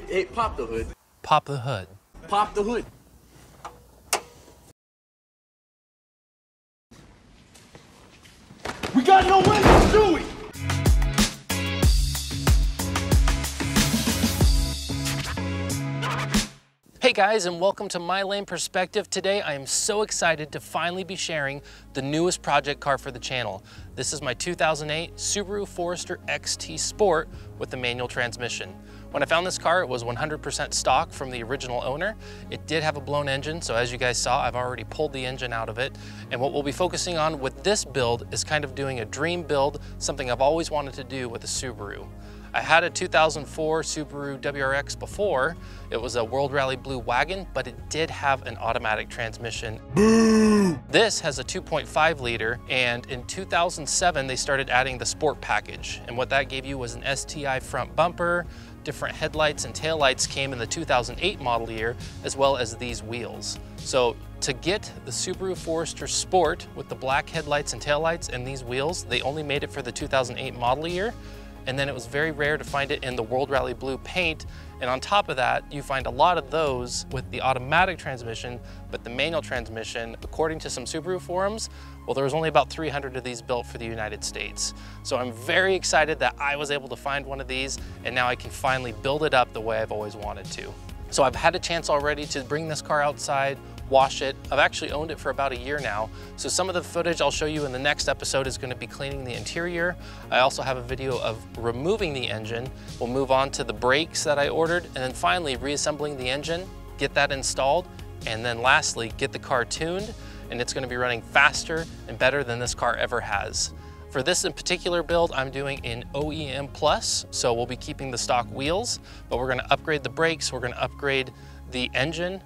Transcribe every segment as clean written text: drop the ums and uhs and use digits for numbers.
Hey, pop the hood. Pop the hood. Pop the hood. We got no windows, do we? Hey guys, and welcome to My Lane Perspective. Today I am so excited to finally be sharing the newest project car for the channel. This is my 2008 Subaru Forester XT Sport with the manual transmission. When I found this car, it was 100% stock from the original owner. It did have a blown engine, so as you guys saw, I've already pulled the engine out of it. And what we'll be focusing on with this build is kind of doing a dream build, something I've always wanted to do with a Subaru. I had a 2004 Subaru WRX before. It was a World Rally Blue wagon, but it did have an automatic transmission. Boo! This has a 2.5 liter, and in 2007, they started adding the Sport package. And what that gave you was an STI front bumper, different headlights and taillights came in the 2008 model year, as well as these wheels. So to get the Subaru Forester Sport with the black headlights and taillights and these wheels, they only made it for the 2008 model year. And then it was very rare to find it in the World Rally Blue paint. And on top of that, you find a lot of those with the automatic transmission, but the manual transmission, according to some Subaru forums, well, there was only about 300 of these built for the United States. So I'm very excited that I was able to find one of these, and now I can finally build it up the way I've always wanted to. So I've had a chance already to bring this car outside, wash it. I've actually owned it for about a year now. So some of the footage I'll show you in the next episode is going to be cleaning the interior. I also have a video of removing the engine. We'll move on to the brakes that I ordered, and then finally reassembling the engine, get that installed, and then lastly, get the car tuned, and it's going to be running faster and better than this car ever has. For this in particular build, I'm doing an OEM Plus, so we'll be keeping the stock wheels, but we're going to upgrade the brakes, we're going to upgrade the engine,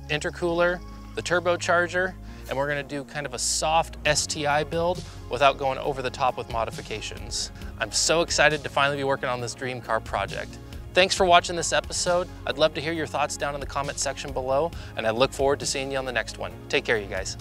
intercooler, the turbocharger, and we're going to do kind of a soft STI build without going over the top with modifications. I'm so excited to finally be working on this dream car project. Thanks for watching this episode. I'd love to hear your thoughts down in the comment section below, and I look forward to seeing you on the next one. Take care, you guys.